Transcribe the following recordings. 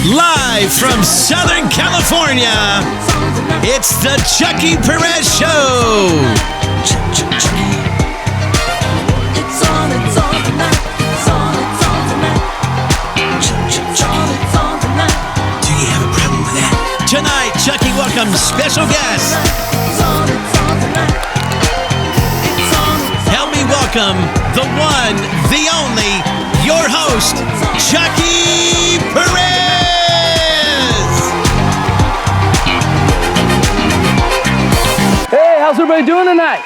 Live from Southern California, it's the Chuckie Perez Show. Do you have a problem with that? Tonight, Chuckie welcomes special guests. Help me welcome the one, the only, your host, Chuckie Perez. Hey, how's everybody doing tonight?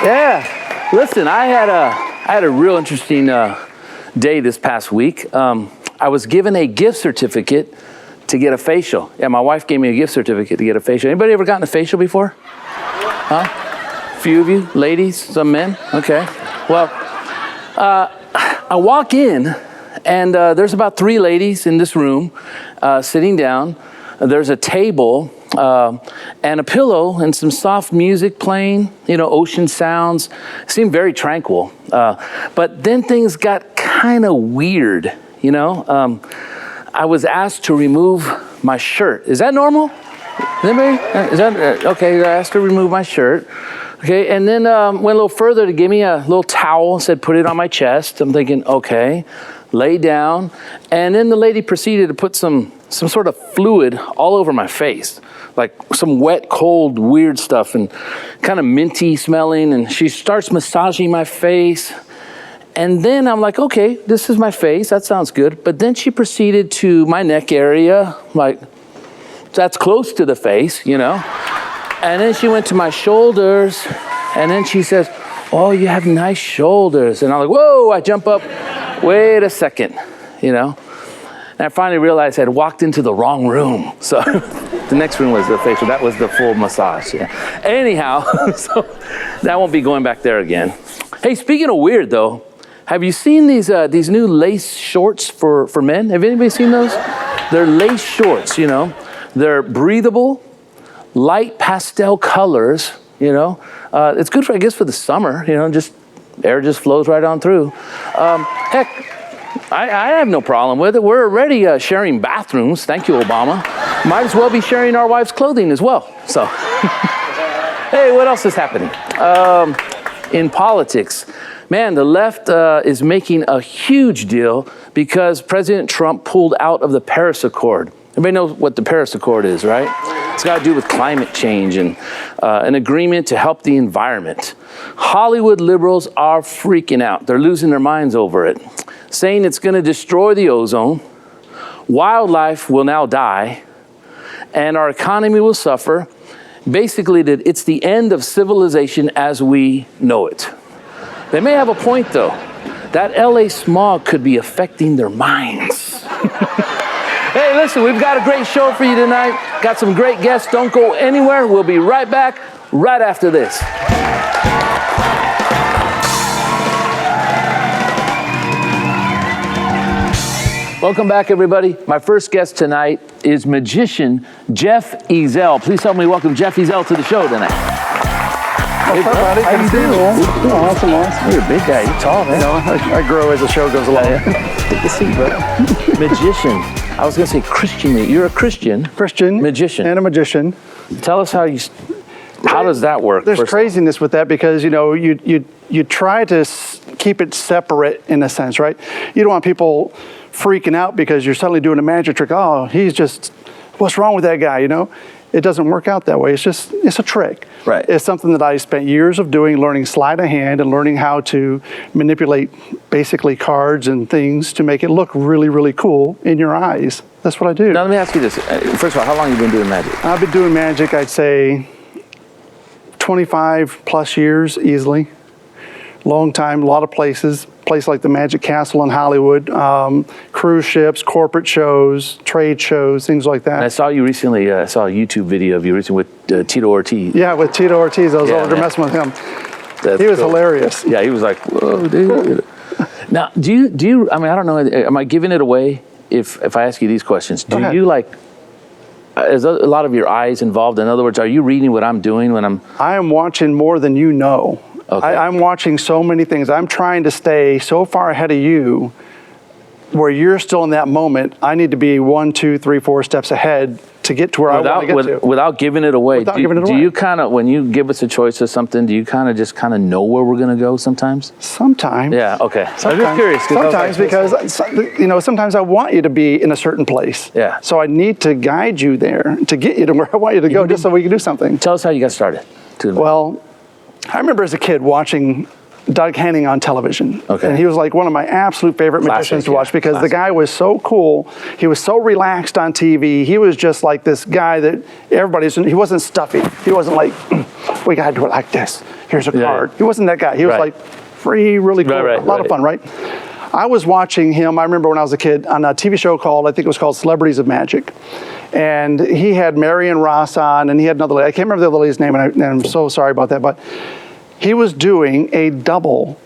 Yeah, listen, I had a real interesting day this past week. I was given a gift certificate to get a facial. Yeah, my wife gave me a gift certificate to get a facial. Anybody ever gotten a facial before? Huh? A few of you, ladies, some men? Okay. Well, I walk in, and there's about 3 ladies in this room sitting down. There's a table and a pillow and some soft music playing, ocean sounds. It seemed very tranquil. But then things got kind of weird, I was asked to remove my shirt. Is that normal? Anybody? Is that okay? I asked to remove my shirt. Okay, and then went a little further to give me a little towel, said put it on my chest. I'm thinking, okay, lay down. And then the lady proceeded to put some sort of fluid all over my face, like some wet, cold, weird stuff and kind of minty smelling. And she starts massaging my face. And then I'm like, okay, this is my face. That sounds good. But then she proceeded to my neck area, like that's close to the face, And then she went to my shoulders, and then she says, oh, you have nice shoulders. And I'm like, whoa, I jump up, wait a second, And I finally realized I had walked into the wrong room. So the next room was the facial. That was the full massage, yeah. Anyhow, so that won't be going back there again. Hey, speaking of weird, though, have you seen these new lace shorts for men? Have anybody seen those? They're lace shorts, They're breathable, light pastel colors, It's good for, I guess, for the summer, just air just flows right on through. Heck, I have no problem with it. We're already sharing bathrooms. Thank you, Obama. Might as well be sharing our wives' clothing as well. So, hey, what else is happening? In politics, man, the left is making a huge deal because President Trump pulled out of the Paris Accord. Everybody knows what the Paris Accord is, right? It's got to do with climate change and an agreement to help the environment. Hollywood liberals are freaking out. They're losing their minds over it, saying it's going to destroy the ozone, wildlife will now die, and our economy will suffer. Basically, that it's the end of civilization as we know it. They may have a point, though. That LA smog could be affecting their minds. Hey, listen, we've got a great show for you tonight. Got some great guests. Don't go anywhere. We'll be right back right after this. Welcome back, everybody. My first guest tonight is Magician Jeff Ezell. Please help me welcome Jeff Ezell to the show tonight. Hey, buddy. How you doing? Awesome. You're a big guy. You're tall, man. I grow as the show goes along. Take a seat, brother. Magician. I was going to say Christian. You're a Christian. Magician. And a magician. Tell us how does that work? There's craziness with that because, you try to keep it separate in a sense, right? You don't want people freaking out because you're suddenly doing a magic trick. Oh, what's wrong with that guy, It doesn't work out that way. It's a trick. Right. It's something that I spent years of doing, learning sleight of hand and learning how to manipulate basically cards and things to make it look really, really cool in your eyes. That's what I do. Now, let me ask you this. First of all, how long have you been doing magic? I've been doing magic, I'd say, 25 plus years easily. Long time, a lot of places. Place like the Magic Castle in Hollywood, cruise ships, corporate shows, trade shows, things like that. And I saw you recently, I saw a YouTube video of you recently with Tito Ortiz. Yeah, with Tito Ortiz. I was over messing with him. He was hilarious. Yeah, he was like, whoa, dude. Now, do you, I don't know, am I giving it away if I ask you these questions? Do you is a lot of your eyes involved? In other words, are you reading what I'm doing when I am watching more than you know. Okay. I'm watching so many things. I'm trying to stay so far ahead of you where you're still in that moment, I need to be 1, 2, 3, 4 steps ahead to get to where I want to get to. Without giving it away. Without giving it away. Do you kind of, when you give us a choice of something, do you kind of just kind of know where we're going to go sometimes? Sometimes. Yeah, okay. Sometimes, I'm just curious. Sometimes because, you know, sometimes I want you to be in a certain place. Yeah. So I need to guide you there to get you to where I want you to go, just so we can do something. Tell us how you got started. Well, I remember as a kid watching Doug Henning on television. Okay. And he was like one of my absolute favorite magicians to watch because the guy was so cool. He was so relaxed on TV. He was just like this guy that he wasn't stuffy. He wasn't like, we got to do it like this. Here's a card. He wasn't that guy. He was like free, really cool. A lot of fun, right? I was watching him, I remember when I was a kid, on a TV show called, I think it was called Celebrities of Magic. And he had Marion Ross on, and he had another lady. I can't remember the other lady's name, and I'm so sorry about that, but he was doing a double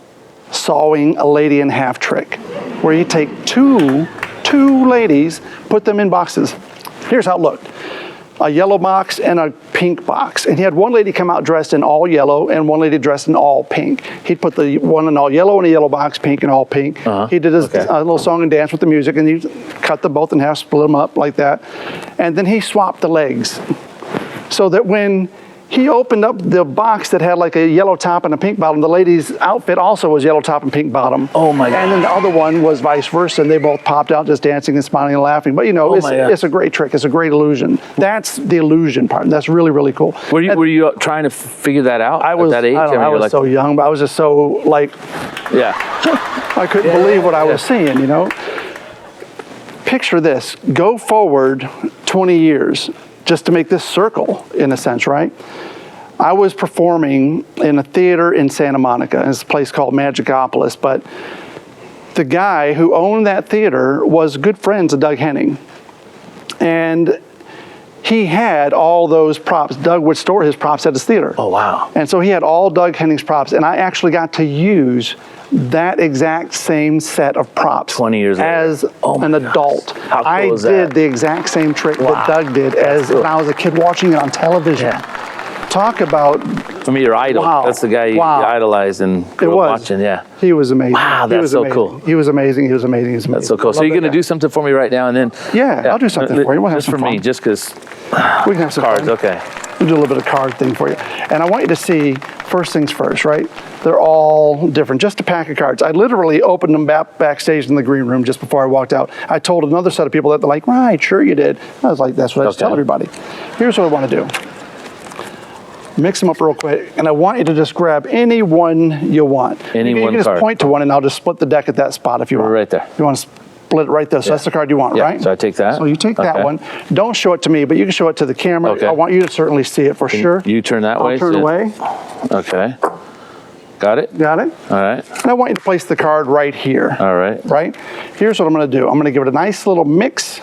sawing a lady in half trick, where you take two ladies, put them in boxes. Here's how it looked. A yellow box and a pink box. And he had one lady come out dressed in all yellow and one lady dressed in all pink. He'd put the one in all yellow in a yellow box, pink and all pink. He did his little song and dance with the music, and he cut them both in half, split them up like that. And then he swapped the legs so that when he opened up the box that had like a yellow top and a pink bottom, the lady's outfit also was yellow top and pink bottom. Oh my God. And then the other one was vice versa, and they both popped out just dancing and smiling and laughing. But you know, it's a great trick. It's a great illusion. That's the illusion part. That's really, really cool. Were you trying to figure that out at that age? I was so young, but I was just so like, I couldn't believe what I was seeing, you know. Picture this, go forward 20 years. Just to make this circle, in a sense, right? I was performing in a theater in Santa Monica. It's a place called Magicopolis, but the guy who owned that theater was good friends of Doug Henning. And he had all those props. Doug would store his props at his theater. Oh, wow. And so he had all Doug Henning's props, and I actually got to use that exact same set of props 20 years later. as an adult. How cool I is that? did the exact same trick that Doug did when I was a kid watching it on television. Talk about... For me, your idol. That's the guy you idolized and grew up watching, He was amazing. Wow, that's so cool. He was amazing. He was amazing. He was amazing. That's so cool. So you're going to do something for me right now, and then... Yeah, I'll do something for you. We'll have just some for fun. me, just because... We can have some cards, fun. okay. We'll do a little bit of card thing for you. And I want you to see, first things first, right? They're all different. Just a pack of cards. I literally opened them backstage in the green room just before I walked out. I told another set of people that they're like, right, sure you did. I was like, that's what I just tell everybody. Here's what I want to do. Mix them up real quick, and I want you to just grab any one you want. Any one card. You can just point to one, and I'll just split the deck at that spot if you want. Right there. You want to split it right there. So that's the card you want, right? So I take that. So you take that one. Don't show it to me, but you can show it to the camera. Okay. I want you to certainly see it for sure. You turn that way? I'll turn away. Okay. Got it? Got it? All right. And I want you to place the card right here. All right. Right? Here's what I'm going to do. I'm going to give it a nice little mix.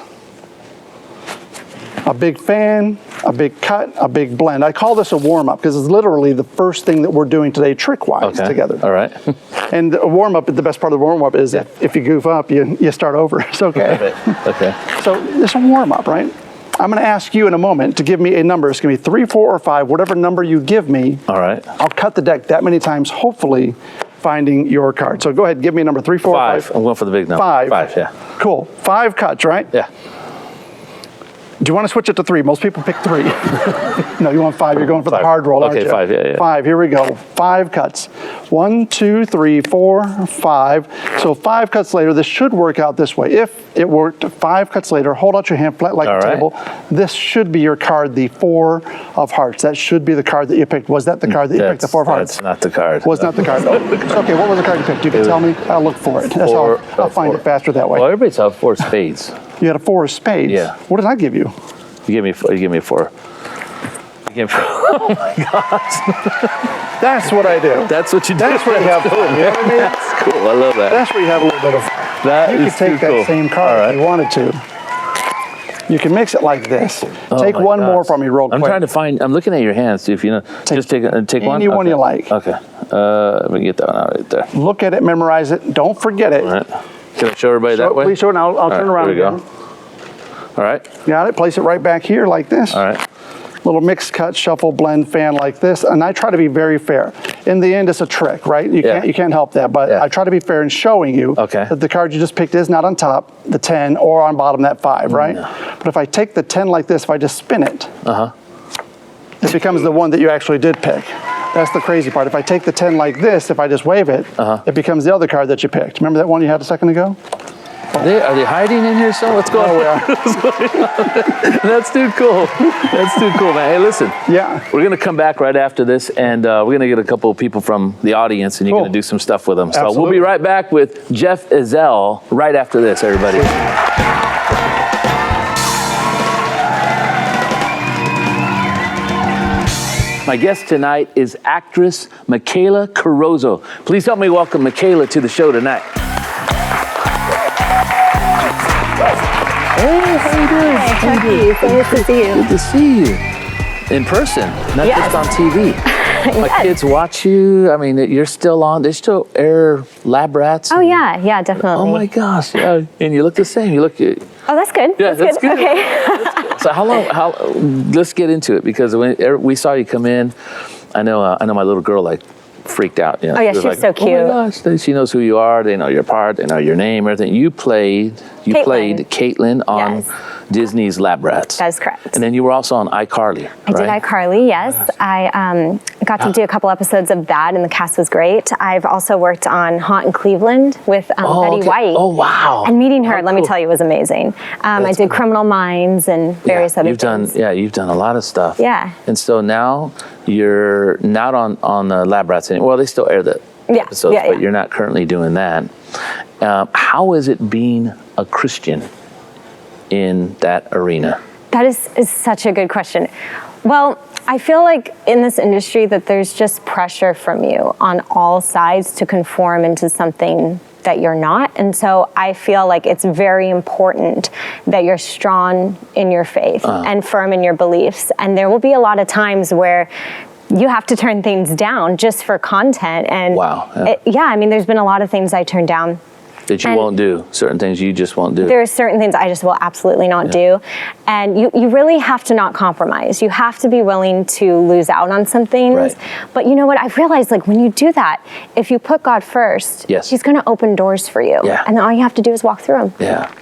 A big fan, a big cut, a big blend. I call this a warm-up because it's literally the first thing that we're doing today trick-wise together. All right. And a warm-up, the best part of the warm-up is if you goof up, you start over. It's okay. Okay. So it's a warm-up, right? I'm going to ask you in a moment to give me a number. It's going to be 3, 4, or 5, whatever number you give me. All right. I'll cut the deck that many times, hopefully finding your card. So go ahead, give me a number, 3, 4, 5. 5. I'm going for the big number. 5. 5, yeah. Cool. 5 cuts, right? Yeah. Do you want to switch it to 3? Most people pick 3. No, you want 5. You're going for the hard roll, aren't you? Okay, 5, yeah. 5, here we go. 5 cuts. 1, 2, 3, 4, 5. So 5 cuts later, this should work out this way. If it worked 5 cuts later, hold out your hand flat like a table. This should be your card, the 4 of hearts. That should be the card that you picked. Was that the card that you picked, the 4 of hearts? That's not the card. Was not the card. Okay, what was the card you picked? You can tell me. I'll look for it. That's how I'll find it faster that way. Well, everybody's out 4 spades. You had a 4 of spades. Yeah. What did I give you? You give me 4. You give me 4. Oh my gosh. That's what I do. That's what you do. That's where you have fun. You know what I mean? That's cool. I love that. That's where you have a little bit of fun. That you is can take too that cool. same card if you wanted to. You can mix it like this. Take one more from me real quick. I'm trying to find, I'm looking at your hands, see if you know. Just take one? Any one you like. Okay. Let me get that one out right there. Look at it, memorize it. Don't forget it. All right. Can I show everybody that way? Please show it, and I'll turn around here we again. go. All right. Got it? Place it right back here like this. All right. Little mix, cut, shuffle, blend, fan like this. And I try to be very fair. in the end, it's a trick, right? You can't help that. But I try to be fair in showing you that the card you just picked is not on top, the 10, or on bottom, that 5, right? But if I take the 10 like this, if I just spin it, it becomes the one that you actually did pick. That's the crazy part. If I take the 10 like this, if I just wave it, it becomes the other card that you picked. Remember that one you had a second ago? Are they hiding in here? So what's going on? That's too cool. That's too cool, man. Hey, listen. Yeah. We're gonna come back right after this, and we're gonna get a couple of people from the audience, and you're gonna do some stuff with them. So we'll be right back with Jeff Ezell right after this, everybody. My guest tonight is actress Michaela Carrazzo. Please help me welcome Michaela to the show tonight. Hey, how you doing? Hi, Chuckie. So nice to see you. Good to see you. In person, not just on TV. My kids watch you. I mean, you're still on. They still air Lab Rats. Oh, yeah, definitely. Oh, my gosh. Yeah. And you look the same. You look... Oh, that's good. Yeah, that's good. Okay. So let's get into it, because when we saw you come in, I know my little girl freaked out. You know? Oh yeah, she's so cute. Oh my gosh, she knows who you are. They know your part. They know your name, everything. You played Caitlin on Disney's Lab Rats. That is correct. And then you were also on iCarly. I did iCarly, yes. I got to do a couple episodes of that, and the cast was great. I've also worked on Haunt in Cleveland with Betty White. Oh wow! And meeting her, let me tell you, was amazing. I did Criminal Minds and various other things. You've done a lot of stuff. Yeah. And so now you're not on Lab Rats anymore. Well, they still air the episodes, but you're not currently doing that. How is it being a Christian in that arena? That is such a good question. Well, I feel like in this industry that there's just pressure from you on all sides to conform into something that you're not. And so I feel like it's very important that you're strong in your faith and firm in your beliefs. And there will be a lot of times where you have to turn things down just for content. And I mean, there's been a lot of things I turned down. That you won't do, certain things you just won't do. There are certain things I just will absolutely not do. And you really have to not compromise. You have to be willing to lose out on some things. Right. But you know what? I've realized, when you do that, if you put God first, He's going to open doors for you. Yeah. And then all you have to do is walk through them. Yeah.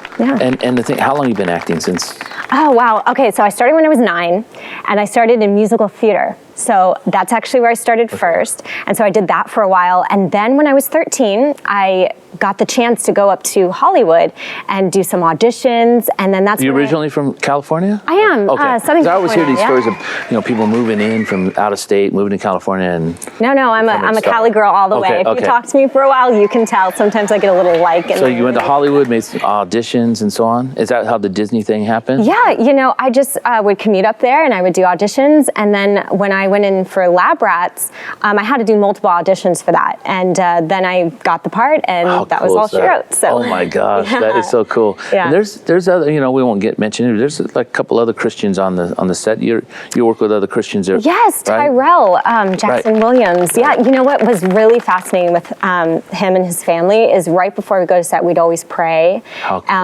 And the thing, how long have you been acting since? Oh, wow. Okay, so I started when I was 9, and I started in musical theater. So that's actually where I started first. And so I did that for a while. And then when I was 13, I got the chance to go up to Hollywood and do some auditions. And then that's You originally from California? I am. Okay. Southern California. I always hear these stories of people moving in from out of state, moving to California, and No, I'm a Cali girl all the way. If you talk to me for a while, you can tell. Sometimes I get a little So you went to Hollywood, made some auditions and so on? Is that how the Disney thing happened? Yeah, I just would commute up there and I would do auditions. And then when I went in for Lab Rats, I had to do multiple auditions for that. And then I got the part, and that was all she wrote. So. Oh my gosh, that is so cool. Yeah. And there's other, we won't mention it. There's a couple other Christians on the set. You work with other Christians there. Yes, right? Tyrell, Jackson Williams. Yeah, you know what was really fascinating with him and his family is right before we go to set, we'd always pray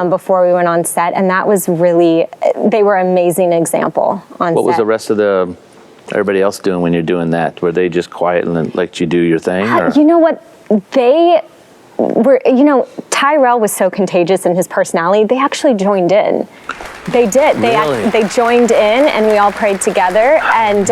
before we went on set, and that was really, they were an amazing example on set. What was the rest of everybody else doing when you're doing that? Were they just quiet and let you do your thing? You know what? They were, Tyrell was so contagious in his personality, they actually joined in. They did. Really? They joined in, and we all prayed together. And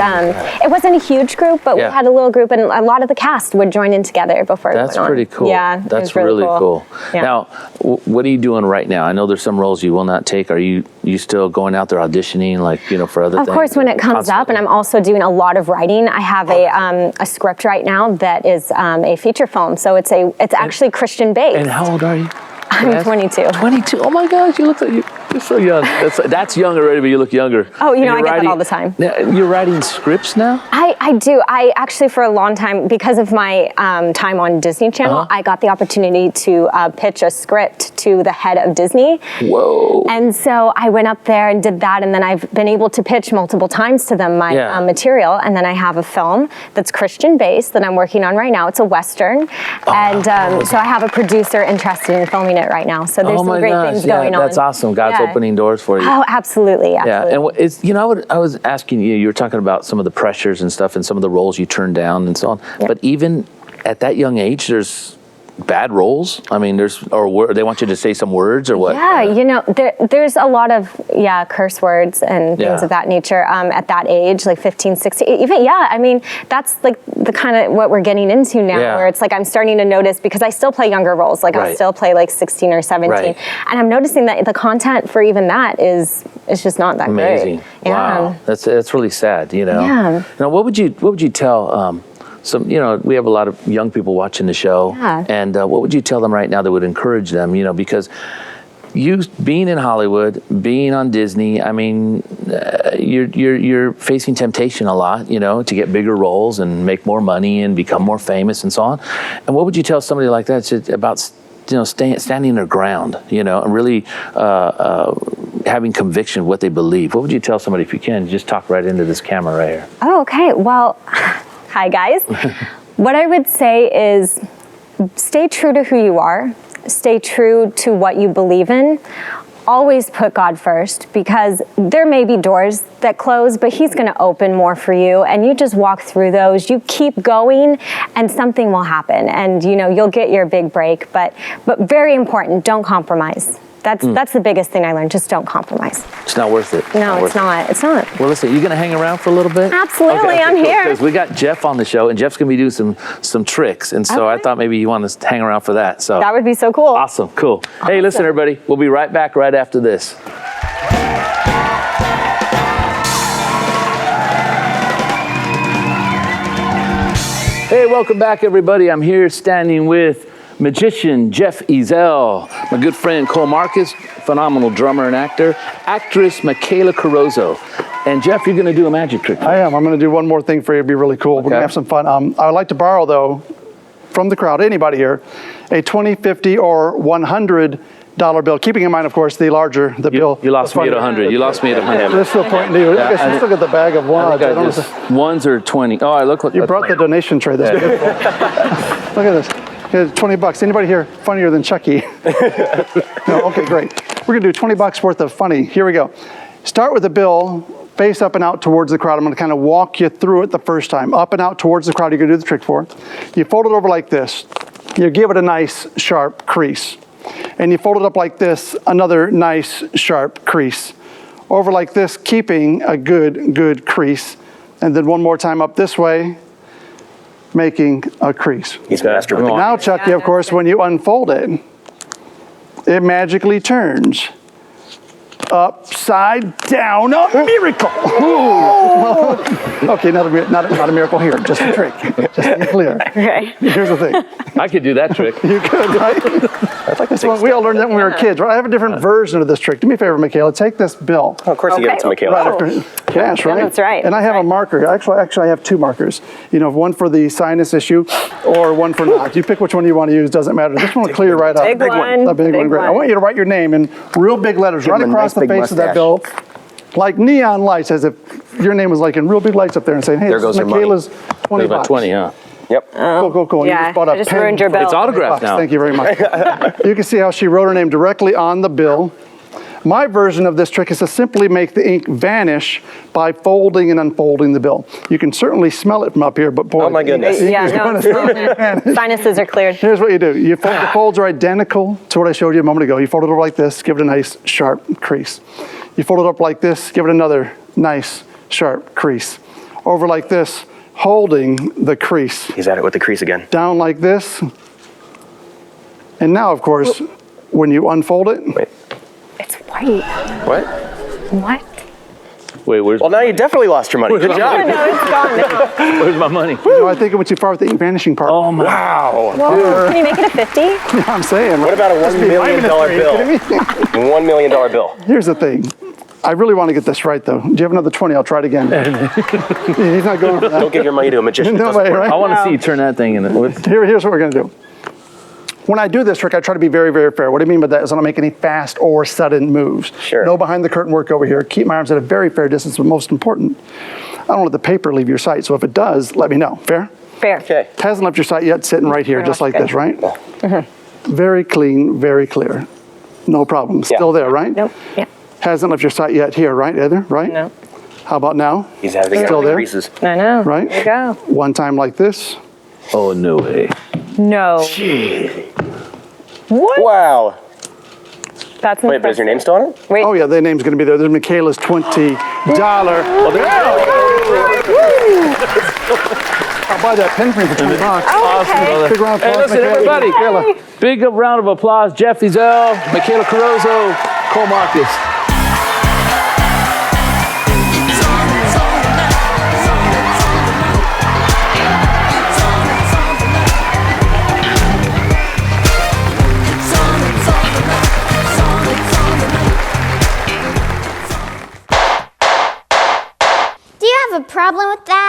it wasn't a huge group, but we had a little group, and a lot of the cast would join in together before we went on. That's pretty cool. Yeah, that's really cool. Yeah. Now, what are you doing right now? I know there's some roles you will not take. Are you still going out there auditioning, for other things? Of course, when it comes up, and I'm also doing a lot of writing. I have a script right now that is a feature film, so it's actually Christian based. And how old are you? I'm 22. 22. Oh my gosh, you look like you're so young. That's young already, but you look younger. Oh, I get that all the time. You're writing scripts now? I do. I actually, for a long time, because of my time on Disney Channel, I got the opportunity to pitch a script to the head of Disney. Whoa. And so I went up there and did that, and then I've been able to pitch multiple times to them my material, and then I have a film that's Christian-based that I'm working on right now. It's a Western, and so I have a producer interested in filming it it right now. So there's Oh some my great gosh, things yeah, going on. that's awesome. God's Yeah. opening doors for you. Oh, absolutely. Yeah, and it's, you know, I was asking you, you were talking about some of the pressures and stuff and some of the roles you turned down and so on. Yeah. But even at that young age, there's bad roles? I mean, they want you to say some words or what? Yeah, you know, there's a lot of, curse words and things of that nature at that age, like 15, 16, even, I mean, that's like the kind of what we're getting into now, where it's like I'm starting to notice, because I still play younger roles, like I'll still play like 16 or 17, and I'm noticing that the content for even that is just not that amazing. great. Wow, that's really sad, you know. Yeah. Now, what would you tell some, you know, we have a lot of young people watching the show, and what would you tell them right now that would encourage them, you know, because you being in Hollywood, being on Disney, I mean, you're facing temptation a lot, you know, to get bigger roles and make more money and become more famous and so on. And what would you tell somebody like that about, you know, standing their ground, you know, and really having conviction of what they believe? What would you tell somebody, if you can, just talk right into this camera right here? Oh, okay. Well, hi guys. What I would say is stay true to who you are. Stay true to what you believe in. Always put God first, because there may be doors that close, but He's going to open more for you, and you just walk through those. You keep going, and something will happen, and you know you'll get your big break. But very important, don't compromise. That's the biggest thing I learned. Just don't compromise. It's not worth it. No, it's not. It's not. Well, listen, you going to hang around for a little bit? Absolutely, okay, I'm cool, here. because we got Jeff on the show, and Jeff's going to be doing some tricks, and so I thought maybe you want to hang around for that. So that would be so cool. Awesome, cool. Hey, listen, everybody, we'll be right back right after this. Hey, welcome back, everybody. I'm here standing with Magician Jeff Ezell, my good friend Cole Marcus, phenomenal drummer and actor, actress Michaela Carrazzo. And Jeff, you're going to do a magic trick. I am. I'm going to do one more thing for you. It'll be really cool. We're going to have some fun. I would like to borrow, though, from the crowd, anybody here, a $20, $50, or $100 bill. Keeping in mind, of course, the larger the bill. You lost me at 100. You lost me at 100. There's still pointing to you. Let's look at the bag of wads. Ones are 20. Oh, I look like you brought the donation tray. That's good. Look at this. Here's $20. Anybody here funnier than Chuckie? No? Okay, great. We're going to do $20 worth of funny. Here we go. Start with the bill, face up and out towards the crowd. I'm going to kind of walk you through it the first time. Up and out towards the crowd, you're going to do the trick for. You fold it over like this. You give it a nice, sharp crease. And you fold it up like this, another nice, sharp crease. Over like this, keeping a good crease. And then one more time up this way, making a crease. He's master with the Now, Chuckie, of course, when you unfold it, it magically turns upside down, a miracle. Okay, not a miracle here, just a trick. Just to be clear. Okay. Here's the thing. I could do that trick. You could, right? We all learned that when we were kids, right? I have a different version of this trick. Do me a favor, Michaela. Take this bill. Oh, of course you give it to Michaela. Right after cash, right? That's right. And I have a marker. Actually, I have two markers. You know, one for the sinus issue or one for not. You pick which one you want to use, doesn't matter. This one will clear right up. Big one. The big one, great. I want you to write your name in real big letters right across the face of that bill, like neon lights, as if your name was like in real big lights up there and saying, hey, There this goes is your money. Michaela's $20. About 20, huh? Yep. Cool. Yeah, You just bought a I just pen ruined your for bill. It's autographed now. Thank you very much. You can see how she wrote her name directly on the bill. My version of this trick is to simply make the ink vanish by folding and unfolding the bill. You can certainly smell it from up here, but boy, Oh my goodness. the ink Yeah, is no, gonna it's not. vanish. Sinuses are cleared. Here's what you do. You fold, the folds are identical to what I showed you a moment ago. You fold it over like this, give it a nice sharp crease. You fold it up like this, give it another nice sharp crease. Over like this, holding the crease. He's at it with the crease again. Down like this. And now, of course, when you unfold it, Wait. It's white. What? What? Wait, where's Well, now you definitely lost your money. Good Oh, job. no, it's gone now. where's my money? you know, I think it went too far with the ink vanishing part. Oh my! Wow. Well, can you make it a 50? I'm saying. What about a $1 million bill? $1 million bill. Here's the thing. I really want to get this right, though. Do you have another 20? I'll try it again. He's not going for that. Don't give your money to a magician. It No doesn't way, work. right? I want to see you turn that thing in. Here's what we're going to do. When I do this trick, I try to be very, very fair. What I mean by that is I don't make any fast or sudden moves. Sure. No behind the curtain work over here. Keep my arms at a very fair distance, but most important, I don't let the paper leave your sight. So if it does, let me know. Fair? Fair. Okay. Hasn't left your sight yet, sitting right here, just like this, right? Very clean, very clear. No problem. Still there, right? Nope. Yeah. Hasn't left your sight yet here, right, Heather? Right? No. How about now? He's having Still there? creases. I know. Right? There you go. One time like this. Oh, no way. No. What? Wow. That's Wait, but is your name still on it? Wait. Oh, yeah, their name's going to be there. There's Michaela's $20. Well, there you go. I'll buy that pen frame for $20. Oh, okay. Big round of Hey, applause, listen, Michaela. everybody. Michaela. Big round of applause. Jeff Ezell, Michaela Carrazzo, Cole Marcus. Do you have a problem with that?